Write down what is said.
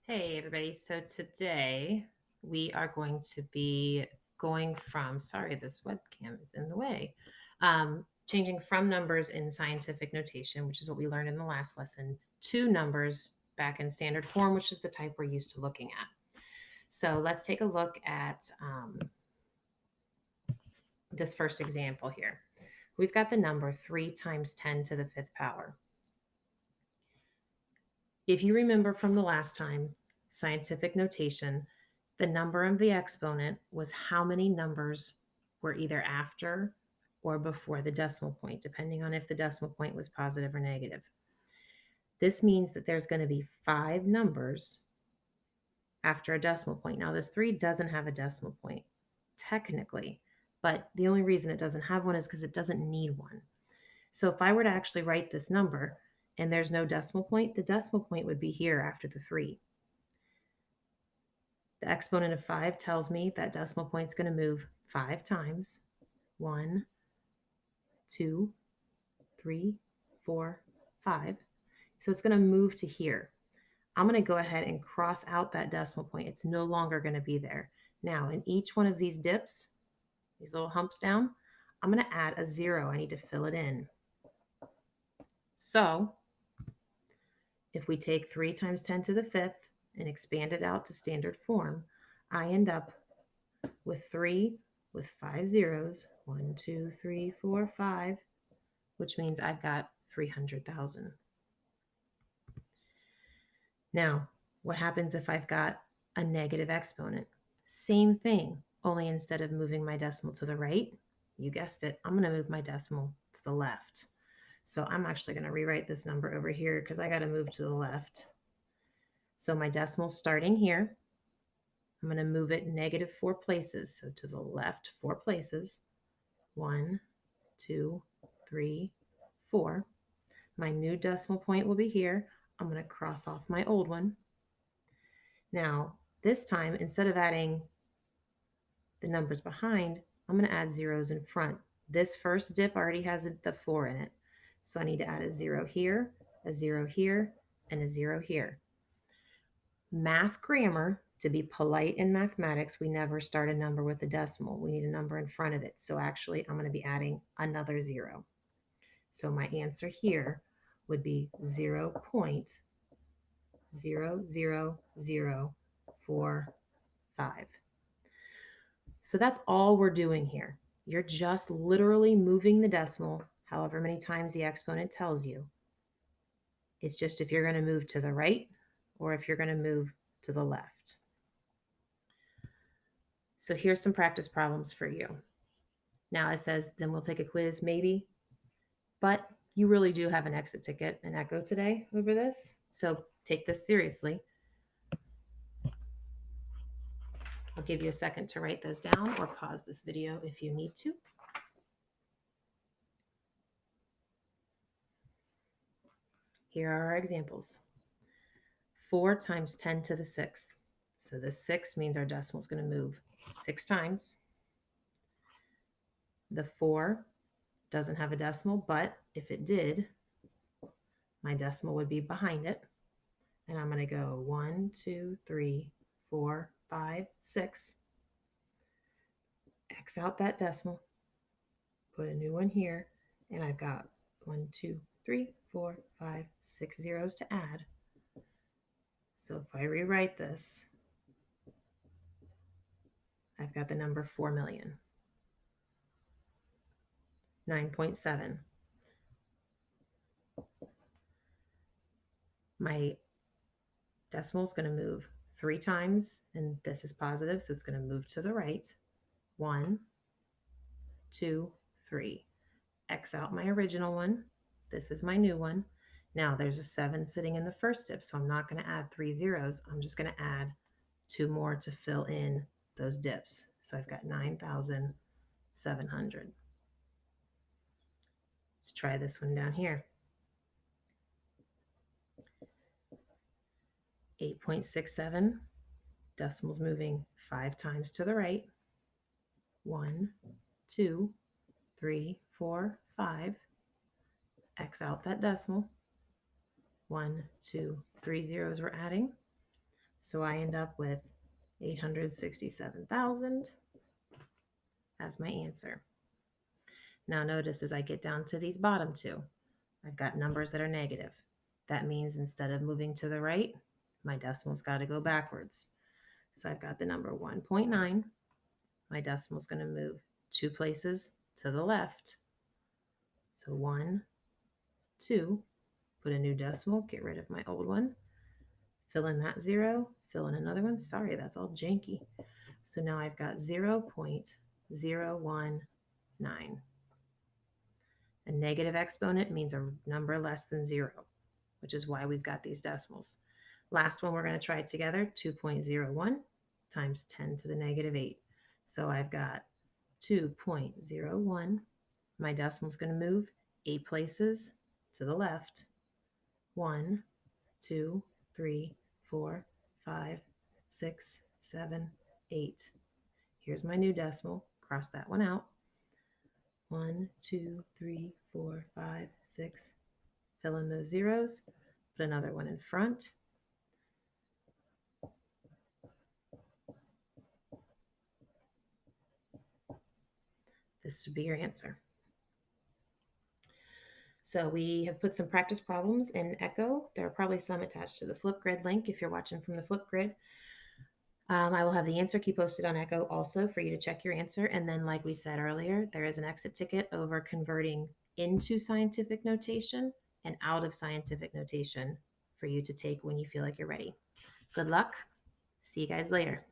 Hey, everybody. So today we are going to be going from, sorry, this webcam is in the way, changing from numbers in scientific notation, which is what we learned in the last lesson, to numbers back in standard form, which is the type we're used to looking at. So let's take a look at this first example here. We've got the number 3 times 10 to the fifth power. If you remember from the last time, scientific notation, the number of the exponent was how many numbers were either after or before the decimal point, depending on if the decimal point was positive or negative. This means that there's going to be 5 numbers after a decimal point. Now, this 3 doesn't have a decimal point, technically, but the only reason it doesn't have one is because it doesn't need one. So if I were to actually write this number and there's no decimal point, the decimal point would be here after the 3. The exponent of 5 tells me that decimal point is going to move 5 times. 1, 2, 3, 4, 5. So it's going to move to here. I'm going to go ahead and cross out that decimal point. It's no longer going to be there. Now, in each one of these dips, these little humps down, I'm going to add a 0. I need to fill it in. So if we take 3 times 10 to the fifth and expand it out to standard form, I end up with 3 with 5 zeros. 1, 2, 3, 4, 5, which means I've got 300,000. Now, what happens if I've got a negative exponent? Same thing, only instead of moving my decimal to the right, you guessed it, I'm going to move my decimal to the left. So I'm actually going to rewrite this number over here because I got to move to the left. So my decimal's starting here. I'm going to move it -4 places. So to the left 4 places. 1, 2, 3, 4. My new decimal point will be here. I'm going to cross off my old one. Now, this time, instead of adding the numbers behind, I'm going to add zeros in front. This first dip already has the 4 in it. So I need to add a 0 here, a 0 here, and a 0 here. Math grammar, to be polite in mathematics, we never start a number with a decimal. We need a number in front of it. So actually, I'm going to be adding another 0. So my answer here would be 0.00045. So that's all we're doing here. You're just literally moving the decimal however many times the exponent tells you. It's just if you're going to move to the right or if you're going to move to the left. So here's some practice problems for you. Now it says, then we'll take a quiz, maybe. But you really do have an exit ticket, an echo today over this. So take this seriously. I'll give you a second to write those down or pause this video if you need to. Here are our examples. 4 times 10 to the sixth. So this 6 means our decimal is going to move 6 times. The 4 doesn't have a decimal, but if it did, my decimal would be behind it. And I'm going to go 1, 2, 3, 4, 5, 6. X out that decimal, put a new one here, and I've got 1, 2, 3, 4, 5, 6 zeros to add. So if I rewrite this, I've got the number 4 million. 9.7. My decimal is going to move 3 times, and this is positive, so it's going to move to the right. 1, 2, 3. X out my original one. This is my new one. Now there's a 7 sitting in the first dip, so I'm not going to add 3 zeros. I'm just going to add 2 more to fill in those dips. So I've got 9,700. Let's try this one down here. 8.67. Decimals moving 5 times to the right. 1, 2, 3, 4, 5. X out that decimal. 1, 2, 3 zeros we're adding. So I end up with 867,000 as my answer. Now notice as I get down to these bottom two, I've got numbers that are negative. That means instead of moving to the right, my decimal's got to go backwards. So I've got the number 1.9. My decimal's going to move 2 places to the left. So 1, 2, put a new decimal, get rid of my old one, fill in that 0, fill in another one. Sorry, that's all janky. So now I've got 0.019. A negative exponent means a number less than 0, which is why we've got these decimals. Last one we're going to try together, 2.01 times 10 to the negative 8. So I've got 2.01. My decimal's going to move 8 places to the left. 1, 2, 3, 4, 5, 6, 7, 8. Here's my new decimal. Cross that one out. 1, 2, 3, 4, 5, 6. Fill in those zeros. Put another one in front. This would be your answer. So we have put some practice problems in Echo. There are probably some attached to the Flipgrid link if you're watching from the Flipgrid. I will have the answer key posted on Echo also for you to check your answer. And then, like we said earlier, there is an exit ticket over converting into scientific notation and out of scientific notation for you to take when you feel like you're ready. Good luck. See you guys later.